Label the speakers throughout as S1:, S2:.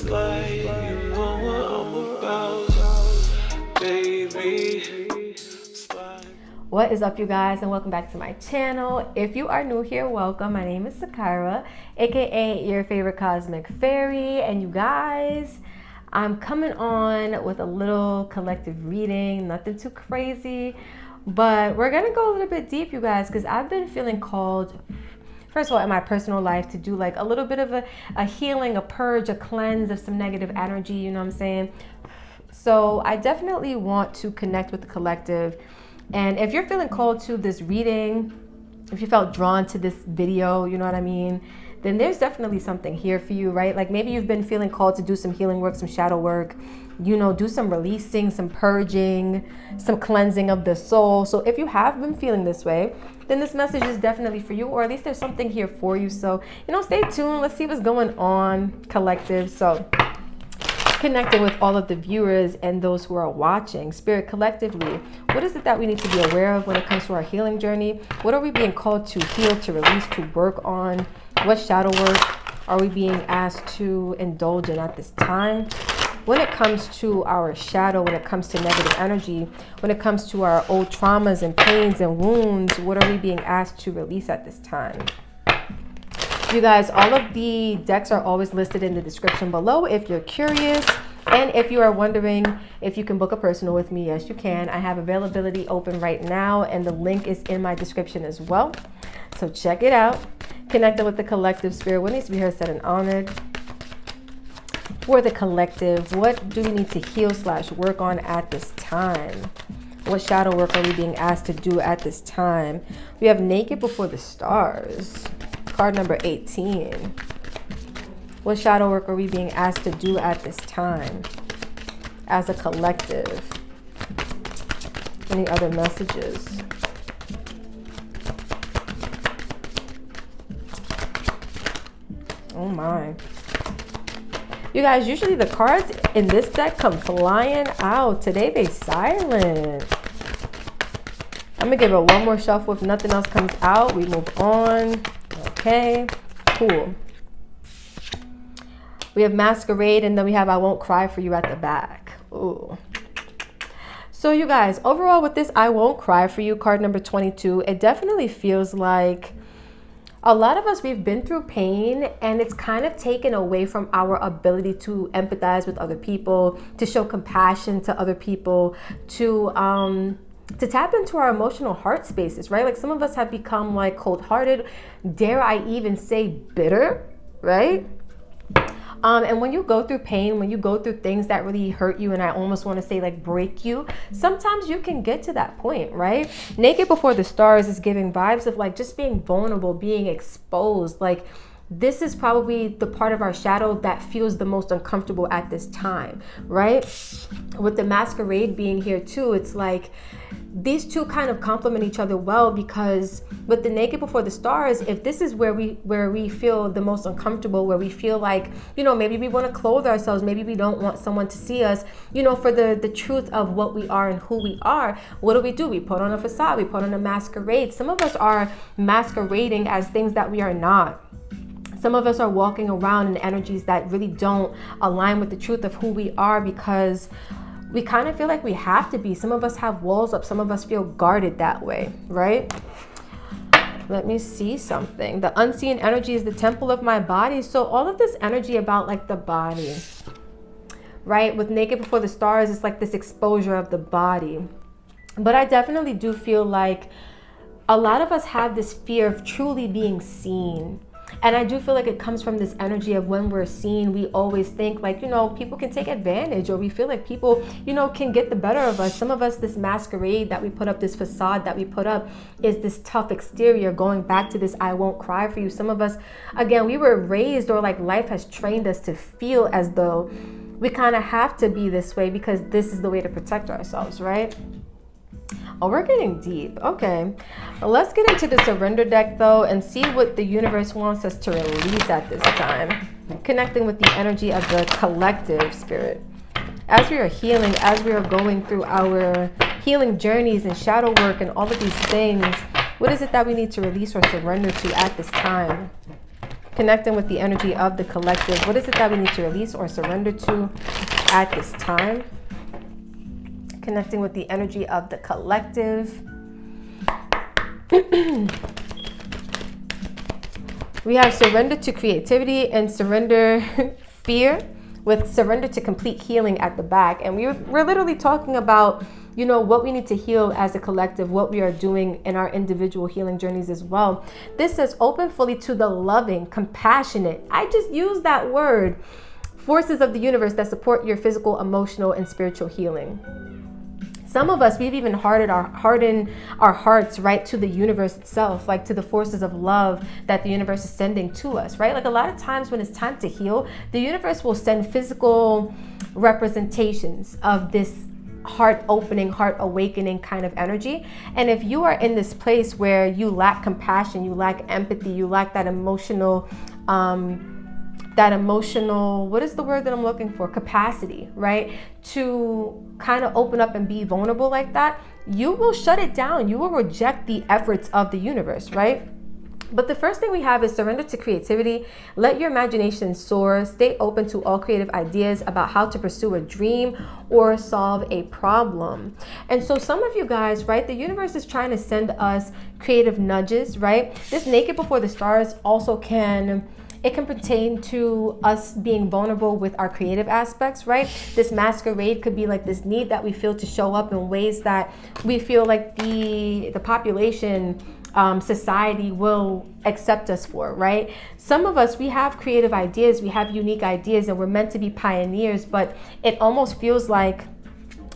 S1: like you know what I'm about, baby.
S2: What is up, you guys, and welcome back to my channel. If you are new here, welcome. My name is Sakira, aka your favorite cosmic fairy, and you guys, I'm coming on with a little collective reading, nothing too crazy, but we're gonna go a little bit deep, you guys, because I've been feeling called, first of all, in my personal life, to do like a little bit of a healing, a purge, a cleanse of some negative energy, you know what I'm saying? So I definitely want to connect with the collective. And if you're feeling called to this reading, if you felt drawn to this video, you know what I mean, then there's definitely something here for you, right? Like maybe you've been feeling called to do some healing work, some shadow work, you know, do some releasing, some purging, some cleansing of the soul. So if you have been feeling this way, then this message is definitely for you, or at least there's something here for you. So, you know, stay tuned. Let's see what's going on, collective. So connecting with all of the viewers and those who are watching, Spirit, collectively, what is it that we need to be aware of when it comes to our healing journey? What are we being called to heal, to release, to work on? What shadow work are we being asked to indulge in at this time? When it comes to our shadow, when it comes to negative energy, when it comes to our old traumas and pains and wounds, what are we being asked to release at this time? You guys, all of the decks are always listed in the description below if you're curious. And if you are wondering if you can book a personal with me, yes, you can. I have availability open right now, and the link is in my description as well. So check it out. Connected with the collective, Spirit, what needs to be heard, said, and honored? For the collective, what do we need to heal / work on at this time? What shadow work are we being asked to do at this time? We have Naked Before the Stars. Card number 18. What shadow work are we being asked to do at this time as a collective? Any other messages? Oh my. You guys, usually the cards in this deck come flying out. Today they silent. I'm gonna give it one more shuffle. If nothing else comes out, we move on. Okay, cool. We have Masquerade, and then we have I Won't Cry For You at the back. Ooh. So you guys, overall with this I Won't Cry For You, card number 22, it definitely feels like a lot of us, we've been through pain, and it's kind of taken away from our ability to empathize with other people, to show compassion to other people, to tap into our emotional heart spaces, right? Like some of us have become like cold-hearted, dare I even say bitter, right? And when you go through pain, when you go through things that really hurt you, and I almost want to say like break you, sometimes you can get to that point, right? Naked Before the Stars is giving vibes of like just being vulnerable, being exposed. Like this is probably the part of our shadow that feels the most uncomfortable at this time, right? With the Masquerade being here too, it's like these two kind of complement each other well, because with the Naked Before the Stars, if this is where we feel the most uncomfortable, where we feel like, you know, maybe we want to clothe ourselves, maybe we don't want someone to see us, you know, for the truth of what we are and who we are, what do? We put on a facade, we put on a masquerade. Some of us are masquerading as things that we are not. Some of us are walking around in energies that really don't align with the truth of who we are, because we kind of feel like we have to be. Some of us have walls up. Some of us feel guarded that way, right? Let me see something. The unseen energy is the temple of my body. So all of this energy about like the body, right? With Naked Before the Stars, it's like this exposure of the body. But I definitely do feel like a lot of us have this fear of truly being seen. And I do feel like it comes from this energy of when we're seen, we always think like, you know, people can take advantage, or we feel like people, you know, can get the better of us. Some of us, this masquerade that we put up, this facade that we put up, is this tough exterior, going back to this I won't cry for you. Some of us, again, we were raised, or like life has trained us to feel as though we kind of have to be this way because this is the way to protect ourselves, right? Oh, we're getting deep. Okay. Well, let's get into the surrender deck though and see what the universe wants us to release at this time. Connecting with the energy of the collective, Spirit. As we are healing, as we are going through our healing journeys and shadow work and all of these things, what is it that we need to release or surrender to at this time? Connecting with the energy of the collective. What is it that we need to release or surrender to at this time? Connecting with the energy of the collective. We have surrender to creativity and surrender fear, with surrender to complete healing at the back. And we're literally talking about, you know, what we need to heal as a collective, what we are doing in our individual healing journeys as well. This says open fully to the loving, compassionate, I just use that word, forces of the universe that support your physical, emotional, and spiritual healing. Some of us, we've even hardened our hearts, right, to the universe itself, like to the forces of love that the universe is sending to us, right? Like a lot of times when it's time to heal, the universe will send physical representations of this heart opening, heart awakening kind of energy. And if you are in this place where you lack compassion, you lack empathy, you lack that emotional, what is the word that I'm looking for? Capacity, right? To kind of open up and be vulnerable like that, you will shut it down. You will reject the efforts of the universe, right? But the first thing we have is surrender to creativity. Let your imagination soar. Stay open to all creative ideas about how to pursue a dream or solve a problem. And so some of you guys, right, the universe is trying to send us creative nudges, right? This naked before the stars also can pertain to us being vulnerable with our creative aspects, right? This masquerade could be like this need that we feel to show up in ways that we feel like the population, society will accept us for, right? Some of us, we have creative ideas, we have unique ideas, and we're meant to be pioneers, but it almost feels like,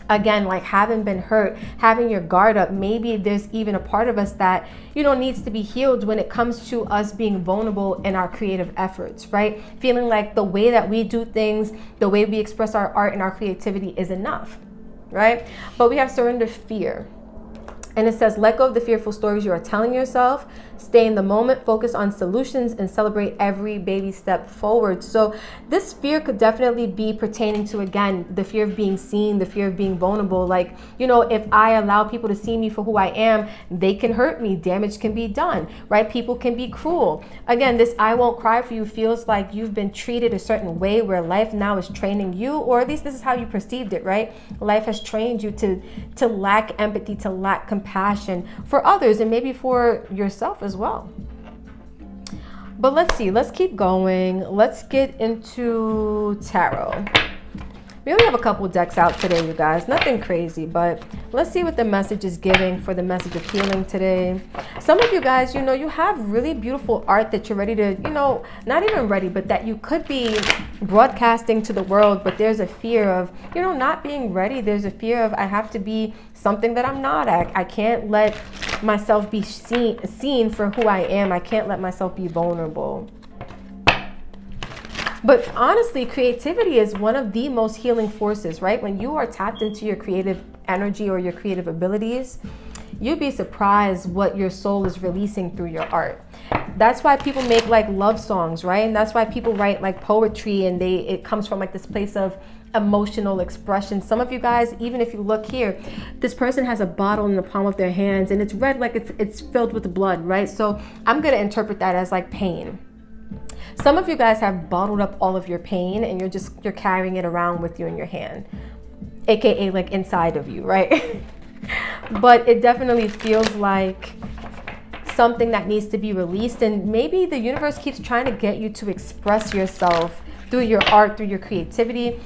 S2: again, like having been hurt, having your guard up, maybe there's even a part of us that, you know, needs to be healed when it comes to us being vulnerable in our creative efforts, right? Feeling like the way that we do things, the way we express our art and our creativity is enough, right? But we have surrender fear. And it says, let go of the fearful stories you are telling yourself. Stay in the moment, focus on solutions, and celebrate every baby step forward. So this fear could definitely be pertaining to, again, the fear of being seen, the fear of being vulnerable. Like, you know, if I allow people to see me for who I am, they can hurt me, damage can be done, right? People can be cruel. Again, this I won't cry for you feels like you've been treated a certain way where life now is training you, or at least this is how you perceived it, right? Life has trained you to lack empathy, to lack compassion for others, and maybe for yourself as well. But let's see, let's keep going. Let's get into tarot. We only have a couple decks out today, you guys. Nothing crazy, but let's see what the message is giving for the message of healing today. Some of you guys, you know, you have really beautiful art that you're ready to, you know, not even ready, but that you could be broadcasting to the world, but there's a fear of, you know, not being ready. There's a fear of, I have to be something that I'm not. I can't let myself be seen for who I am. I can't let myself be vulnerable. But honestly, creativity is one of the most healing forces, right? When you are tapped into your creative energy or your creative abilities, you'd be surprised what your soul is releasing through your art. That's why people make like love songs, right? And that's why people write like poetry, and it comes from like this place of emotional expression. Some of you guys, even if you look here, this person has a bottle in the palm of their hands and it's red, like it's filled with blood, right? So I'm going to interpret that as like pain. Some of you guys have bottled up all of your pain and you're carrying it around with you in your hand, aka like inside of you, right? But it definitely feels like something that needs to be released, and maybe the universe keeps trying to get you to express yourself through your art, through your creativity.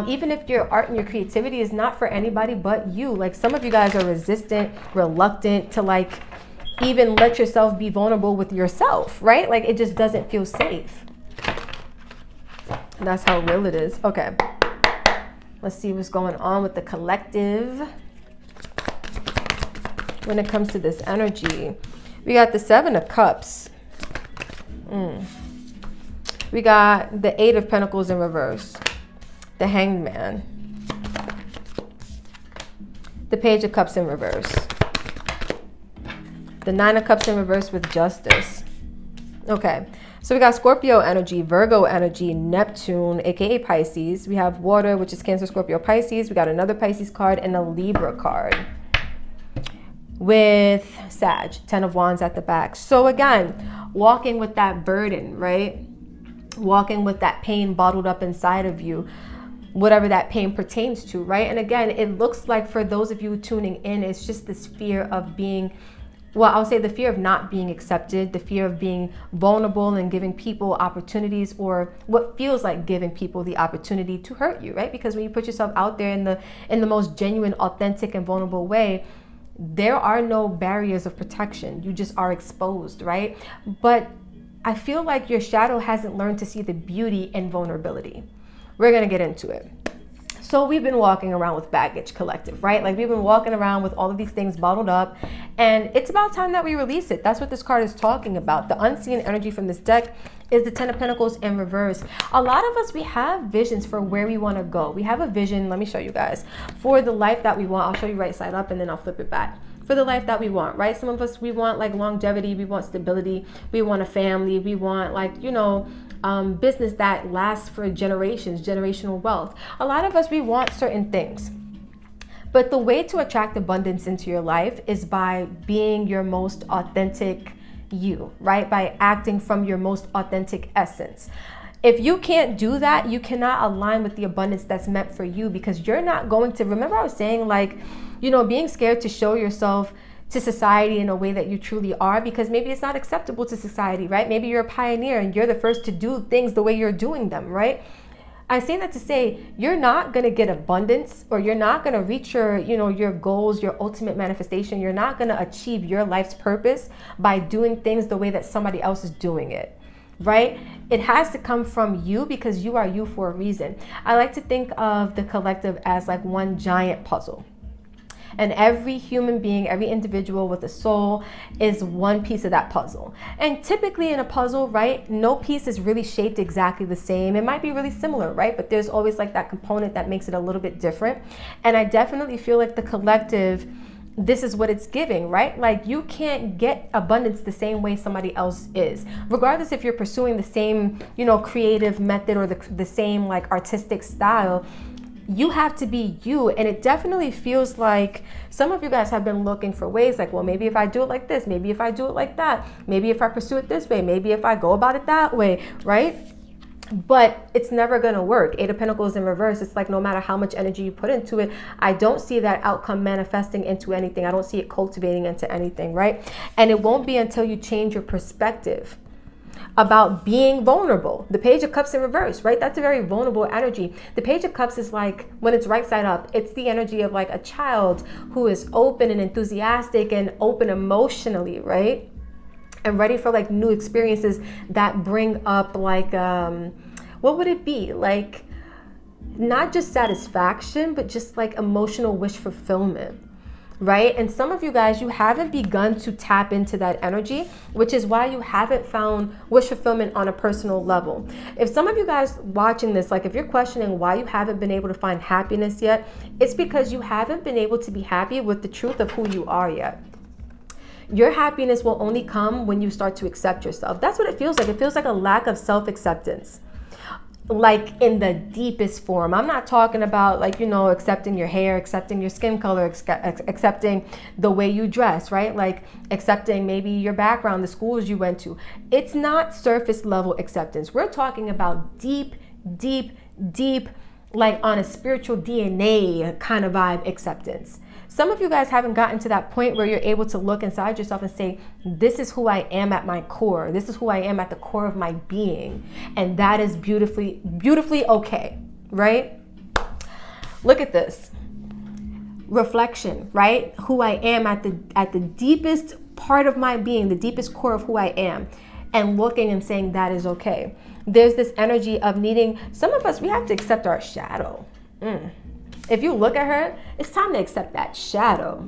S2: Even if your art and your creativity is not for anybody but you. Like some of you guys are resistant, reluctant to like even let yourself be vulnerable with yourself, right? Like it just doesn't feel safe. That's how real it is. Okay. Let's see what's going on with the collective when it comes to this energy. We got the 7 of Cups. We got the 8 of Pentacles in reverse. The Hanged Man. The Page of Cups in reverse. The 9 of Cups in reverse with Justice. Okay, so we got Scorpio energy, Virgo energy, Neptune, aka Pisces. We have water, which is Cancer, Scorpio, Pisces. We got another Pisces card and a Libra card with Sag, 10 of Wands at the back. So again, walking with that burden, right? walking with that pain bottled up inside of you, whatever that pain pertains to, right? And again, it looks like for those of you tuning in, it's just this fear of being, well, I'll say the fear of not being accepted, the fear of being vulnerable and giving people opportunities, or what feels like giving people the opportunity to hurt you, right? Because when you put yourself out there in the most genuine, authentic, and vulnerable way, there are no barriers of protection. You just are exposed, right? But I feel like your shadow hasn't learned to see the beauty in vulnerability. We're gonna get into it. So we've been walking around with baggage, collective, right? Like we've been walking around with all of these things bottled up, and it's about time that we release it. That's what this card is talking about. The unseen energy from this deck is the Ten of Pentacles in reverse. A lot of us, we have visions for where we want to go. We have a vision, let me show you guys, for the life that we want. I'll show you right side up and then I'll flip it back. For the life that we want, right? Some of us, we want like longevity, we want stability, we want a family, we want like, you know, business that lasts for generations, generational wealth. A lot of us, we want certain things. But the way to attract abundance into your life is by being your most authentic you, right? By acting from your most authentic essence. If you can't do that, you cannot align with the abundance that's meant for you, because you're not going to, remember I was saying like, you know, being scared to show yourself to society in a way that you truly are, because maybe it's not acceptable to society, right? Maybe you're a pioneer and you're the first to do things the way you're doing them, right? I say that to say you're not going to get abundance, or you're not going to reach your, you know, your goals, your ultimate manifestation. You're not going to achieve your life's purpose by doing things the way that somebody else is doing it, right? It has to come from you, because you are you for a reason. I like to think of the collective as like one giant puzzle. And every human being, every individual with a soul is one piece of that puzzle. And typically in a puzzle, right, no piece is really shaped exactly the same. It might be really similar, right? But there's always like that component that makes it a little bit different. And I definitely feel like the collective, this is what it's giving, right? Like you can't get abundance the same way somebody else is, regardless if you're pursuing the same, you know, creative method or the same like artistic style. You have to be you. And it definitely feels like some of you guys have been looking for ways like, well, maybe if I do it like this, maybe if I do it like that, maybe if I pursue it this way, maybe if I go about it that way, right? But it's never going to work. Eight of Pentacles in reverse. It's like no matter how much energy you put into it, I don't see that outcome manifesting into anything. I don't see it cultivating into anything, right? And it won't be until you change your perspective about being vulnerable. The Page of Cups in reverse, right? That's a very vulnerable energy. The Page of Cups is like, when it's right side up, it's the energy of like a child who is open and enthusiastic and open emotionally, right? And ready for like new experiences that bring up like, what would it be? Like, not just satisfaction, but just like emotional wish fulfillment. Right? And some of you guys, you haven't begun to tap into that energy, which is why you haven't found wish fulfillment on a personal level. If some of you guys watching this, like if you're questioning why you haven't been able to find happiness yet, it's because you haven't been able to be happy with the truth of who you are yet. Your happiness will only come when you start to accept yourself. That's what it feels like. It feels like a lack of self-acceptance. Like in the deepest form. I'm not talking about like, you know, accepting your hair, accepting your skin color, accepting the way you dress, right? Like accepting maybe your background, the schools you went to. It's not surface level acceptance. We're talking about deep, like on a spiritual DNA kind of vibe acceptance. Some of you guys haven't gotten to that point where you're able to look inside yourself and say, this is who I am at my core. This is who I am at the core of my being. And that is beautifully okay, right? Look at this. Reflection, right? Who I am at the deepest part of my being, the deepest core of who I am. And looking and saying that is okay. There's this energy of needing, some of us, we have to accept our shadow. If you look at her, it's time to accept that shadow.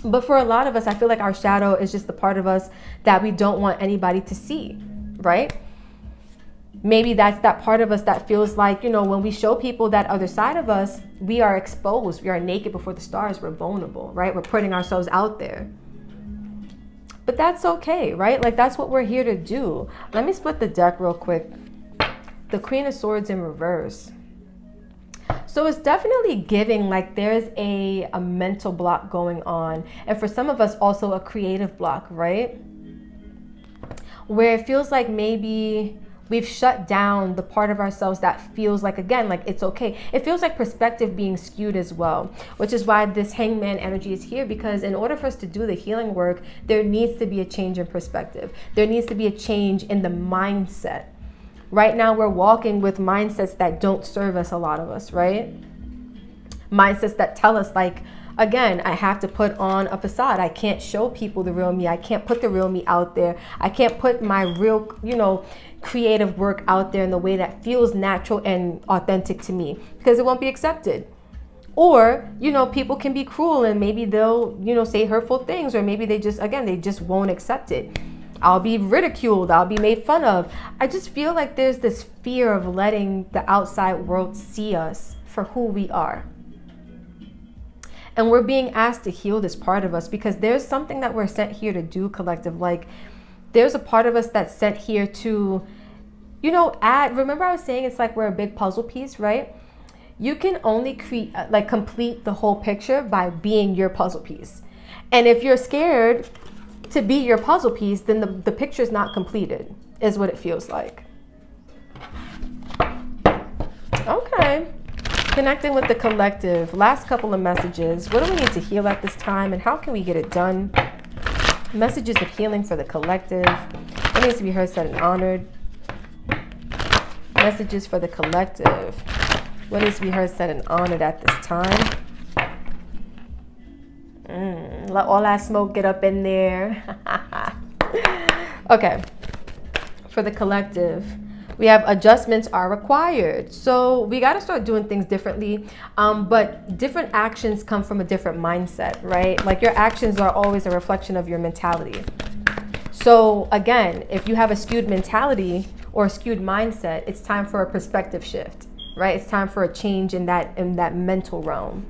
S2: But for a lot of us, I feel like our shadow is just the part of us that we don't want anybody to see, right? Maybe that's that part of us that feels like, you know, when we show people that other side of us, we are exposed. We are naked before the stars. We're vulnerable, right? We're putting ourselves out there. But that's okay, right? Like that's what we're here to do. Let me split the deck real quick. The Queen of Swords in reverse. So it's definitely giving like there's a mental block going on. And for some of us also a creative block, right? Where it feels like maybe We've shut down the part of ourselves that feels like, again, like it's okay. It feels like perspective being skewed as well, which is why this hangman energy is here, because in order for us to do the healing work, there needs to be a change in perspective. There needs to be a change in the mindset. Right now, we're walking with mindsets that don't serve us, a lot of us, right? Mindsets that tell us, like, again, I have to put on a facade. I can't show people the real me. I can't put the real me out there. I can't put my real, creative work out there in the way that feels natural and authentic to me, because it won't be accepted. Or, people can be cruel and maybe they'll, say hurtful things, or maybe they just won't accept it. I'll be ridiculed. I'll be made fun of. I just feel like there's this fear of letting the outside world see us for who we are. And we're being asked to heal this part of us, because there's something that we're sent here to do, collective. Like, there's a part of us that's sent here to, remember I was saying it's like we're a big puzzle piece, right? You can only complete the whole picture by being your puzzle piece. And if you're scared to be your puzzle piece, then the picture's not completed, is what it feels like. Okay. Connecting with the collective. Last couple of messages. What do we need to heal at this time, and how can we get it done? Messages of healing for the collective. What needs to be heard, said, and honored? Messages for the collective. What needs to be heard, said, and honored at this time? Let all that smoke get up in there. Okay. For the collective, we have adjustments are required. So we got to start doing things differently. But different actions come from a different mindset, right? Like, your actions are always a reflection of your mentality. So again, if you have a skewed mentality or a skewed mindset, it's time for a perspective shift, right? It's time for a change in that mental realm.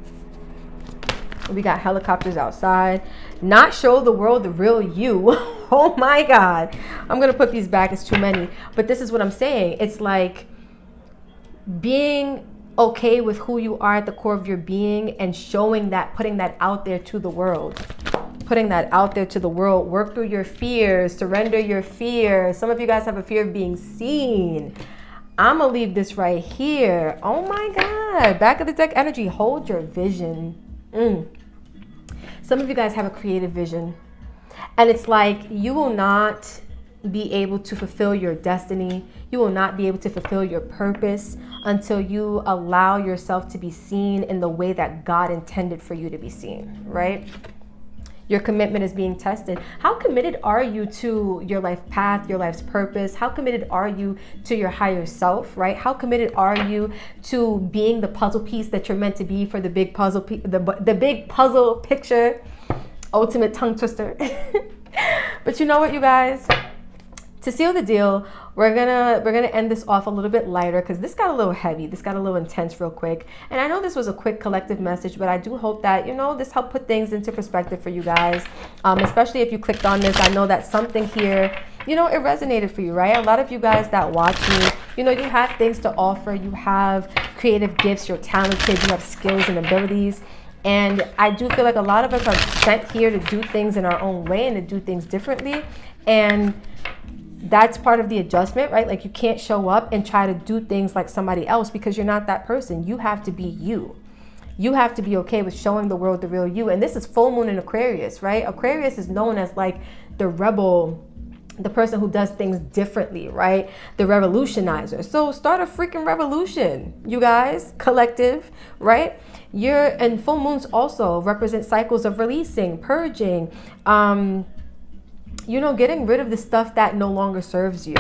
S2: We got helicopters outside. Not show the world the real you. Oh my God. I'm going to put these back. It's too many. But this is what I'm saying. It's like being okay with who you are at the core of your being, and showing that, putting that out there to the world. Putting that out there to the world. Work through your fears. Surrender your fears. Some of you guys have a fear of being seen. I'm going to leave this right here. Oh my God. Back of the deck energy. Hold your vision. Some of you guys have a creative vision, and it's like you will not be able to fulfill your destiny. You will not be able to fulfill your purpose until you allow yourself to be seen in the way that God intended for you to be seen, right? Your commitment is being tested. How committed are you to your life path, your life's purpose? How committed are you to your higher self, right? How committed are you to being the puzzle piece that you're meant to be for the big puzzle, the big puzzle picture, ultimate tongue twister? But you know what, you guys? To seal the deal, we're gonna end this off a little bit lighter, because this got a little heavy. This got a little intense real quick. And I know this was a quick collective message, but I do hope that, this helped put things into perspective for you guys. Especially if you clicked on this, I know that something here, it resonated for you, right? A lot of you guys that watch me, you have things to offer. You have creative gifts. You're talented. You have skills and abilities. And I do feel like a lot of us are sent here to do things in our own way and to do things differently. And that's part of the adjustment, right? Like, you can't show up and try to do things like somebody else, because you're not that person. You have to be you. You have to be okay with showing the world the real you. And this is full moon in Aquarius, right? Aquarius is known as like the rebel, the person who does things differently, right? The revolutionizer. So start a freaking revolution, you guys, collective, right? And full moons also represent cycles of releasing, purging, getting rid of the stuff that no longer serves you.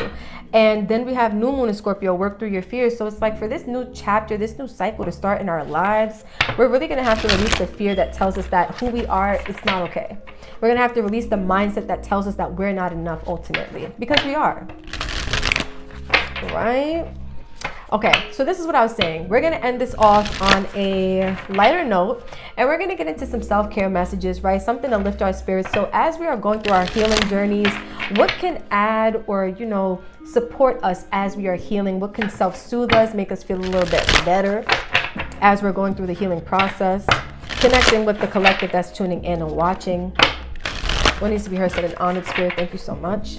S2: And then we have new moon in Scorpio, work through your fears. So it's like, for this new chapter, this new cycle to start in our lives, we're really going to have to release the fear that tells us that who we are, it's not okay. We're going to have to release the mindset that tells us that we're not enough ultimately, because we are. Right? Okay, so this is what I was saying. We're going to end this off on a lighter note, and we're going to get into some self-care messages, right? Something to lift our spirits. So as we are going through our healing journeys, what can add or, support us as we are healing? What can self-soothe us, make us feel a little bit better as we're going through the healing process? Connecting with the collective that's tuning in and watching. What needs to be heard, said, and honored, spirit? Thank you so much.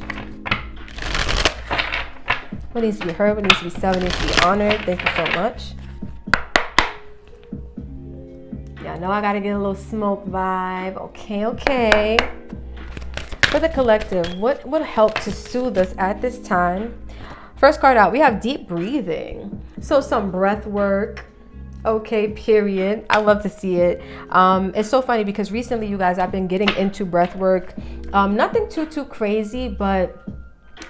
S2: What needs to be heard, what needs to be said, what needs to be honored. Thank you so much. Yeah, I know I gotta get a little smoke vibe. Okay. For the collective, what will help to soothe us at this time? First card out, we have deep breathing. So some breath work. Okay, period. I love to see it. It's so funny because recently, you guys, I've been getting into breath work. Nothing too crazy, but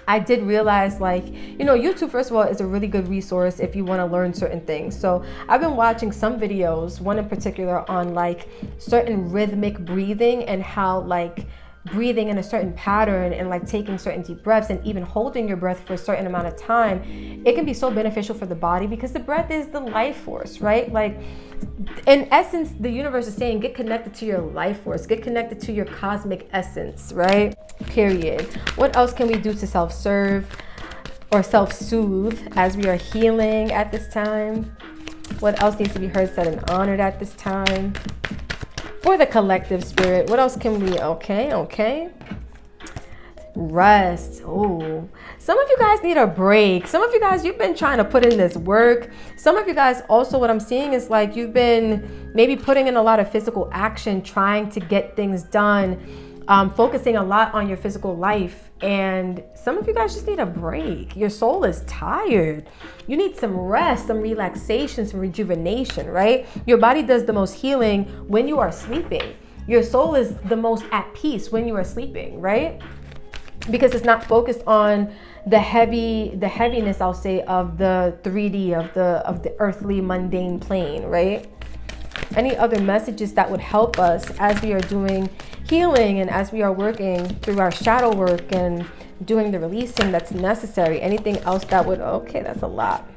S2: I did realize, like, YouTube, first of all, is a really good resource if you want to learn certain things. So I've been watching some videos, one in particular on like certain rhythmic breathing and how like breathing in a certain pattern and like taking certain deep breaths and even holding your breath for a certain amount of time, it can be so beneficial for the body because the breath is the life force, right? Like, in essence, the universe is saying, get connected to your life force, get connected to your cosmic essence, right? Period. What else can we do to self-serve or self-soothe as we are healing at this time? What else needs to be heard, said, and honored at this time? For the collective spirit, what else can we, okay. Rest. Oh, some of you guys need a break. Some of you guys, you've been trying to put in this work. Some of you guys also, what I'm seeing is like you've been maybe putting in a lot of physical action, trying to get things done, focusing a lot on your physical life. And some of you guys just need a break. Your soul is tired. You need some rest, some relaxation, some rejuvenation, right? Your body does the most healing when you are sleeping. Your soul is the most at peace when you are sleeping, right? Because it's not focused on the heaviness, I'll say, of the 3D, of the earthly mundane plane, right? Any other messages that would help us as we are doing healing and as we are working through our shadow work and doing the releasing that's necessary? Anything else that would, okay, that's a lot.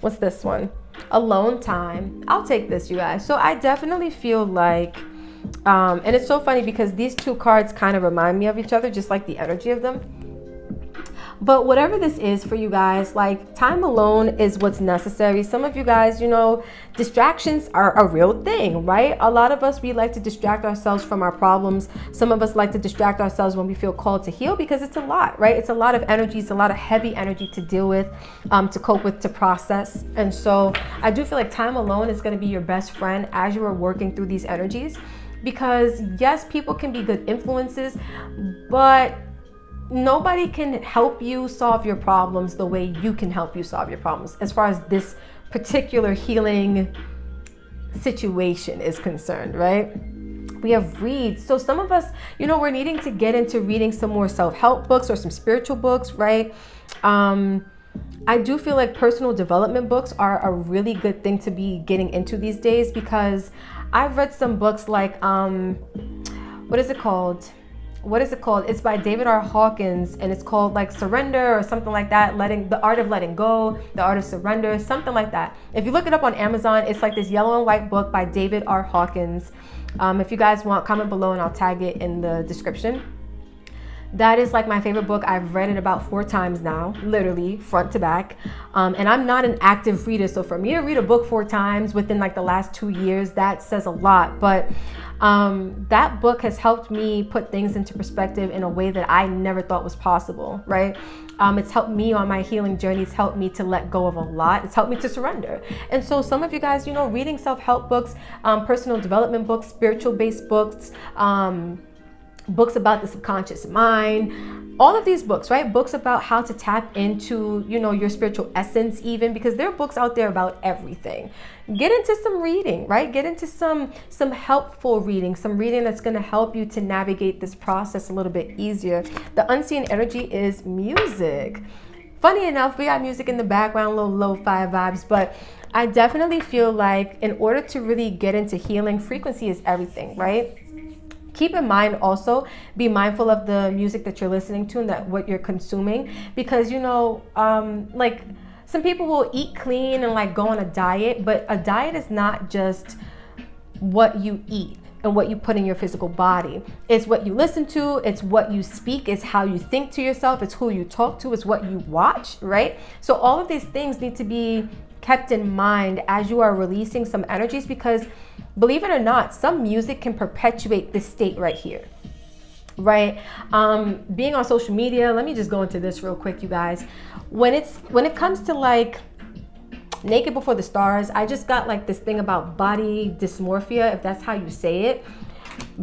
S2: What's this one? Alone time. I'll take this, you guys. So I definitely feel like, and it's so funny because these two cards kind of remind me of each other, just like the energy of them. But whatever this is for you guys, like, time alone is what's necessary. Some of you guys, distractions are a real thing, right? A lot of us, we like to distract ourselves from our problems. Some of us like to distract ourselves when we feel called to heal because it's a lot, right? It's a lot of energy. It's a lot of heavy energy to deal with, to cope with, to process. And so I do feel like time alone is going to be your best friend as you are working through these energies. Because yes, people can be good influences, but nobody can help you solve your problems the way you can help you solve your problems as far as this particular healing situation is concerned, right? We have reads. So some of us, we're needing to get into reading some more self-help books or some spiritual books, right? I do feel like personal development books are a really good thing to be getting into these days because I've read some books like, what is it called? It's by David R. Hawkins, and it's called like Surrender or something like that. The Art of Letting Go, The Art of Surrender, something like that. If you look it up on Amazon, it's like this yellow and white book by David R. Hawkins. If you guys want, comment below and I'll tag it in the description. That is like my favorite book. I've read it about 4 times now, literally front to back. And I'm not an active reader. So for me to read a book 4 times within like the last 2 years, that says a lot. But that book has helped me put things into perspective in a way that I never thought was possible, right? It's helped me on my healing journey. It's helped me to let go of a lot. It's helped me to surrender. And so some of you guys, reading self-help books, personal development books, spiritual-based books, books about the subconscious mind, all of these books, right? Books about how to tap into, your spiritual essence even, because there are books out there about everything. Get into some reading, right? Get into some helpful reading, some reading that's going to help you to navigate this process a little bit easier. The unseen energy is music. Funny enough, we got music in the background, little lo-fi vibes, but I definitely feel like in order to really get into healing, frequency is everything, right? Keep in mind also, be mindful of the music that you're listening to and that what you're consuming, because like some people will eat clean and like go on a diet, but a diet is not just what you eat and what you put in your physical body. It's what you listen to, it's what you speak, it's how you think to yourself, it's who you talk to, it's what you watch, right? So all of these things need to be kept in mind as you are releasing some energies, because believe it or not, some music can perpetuate this state right here. right? Being on social media, let me just go into this real quick, you guys. When it comes to like Naked Before the Stars, I just got like this thing about body dysmorphia, if that's how you say it.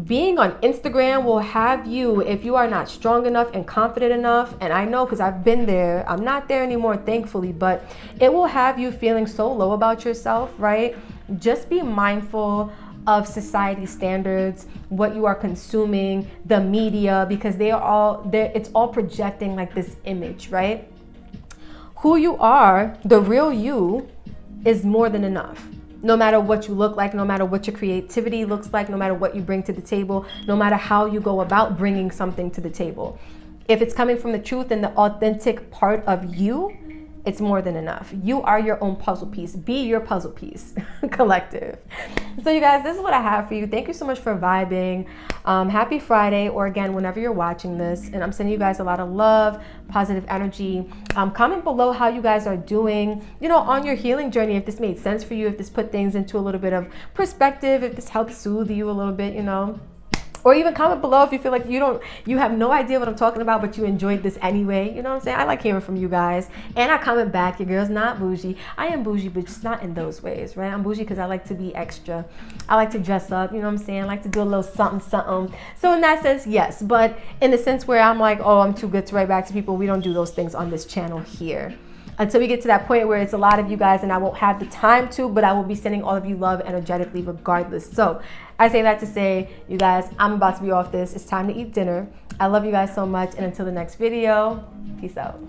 S2: Being on Instagram will have you, if you are not strong enough and confident enough, and I know because I've been there, I'm not there anymore, thankfully, but it will have you feeling so low about yourself, right? Just be mindful of society standards, what you are consuming, the media, because it's all projecting like this image, right? Who you are, the real you, is more than enough. No matter what you look like, no matter what your creativity looks like, no matter what you bring to the table, no matter how you go about bringing something to the table. If it's coming from the truth and the authentic part of you, it's more than enough. You are your own puzzle piece. Be your puzzle piece, collective. So you guys, this is what I have for you. Thank you so much for vibing. Happy Friday, or again, whenever you're watching this. And I'm sending you guys a lot of love, positive energy. Comment below how you guys are doing, on your healing journey, if this made sense for you, if this put things into a little bit of perspective, if this helped soothe you a little bit, Or even comment below if you feel like you have no idea what I'm talking about, but you enjoyed this anyway. You know what I'm saying? I like hearing from you guys. And I comment back, your girl's not bougie. I am bougie, but just not in those ways, right? I'm bougie because I like to be extra. I like to dress up, you know what I'm saying? I like to do a little something, something. So in that sense, yes. But in the sense where I'm like, oh, I'm too good to write back to people, we don't do those things on this channel here. Until we get to that point where it's a lot of you guys and I won't have the time to, but I will be sending all of you love energetically regardless. So I say that to say, you guys, I'm about to be off this. It's time to eat dinner. I love you guys so much. And until the next video, peace out.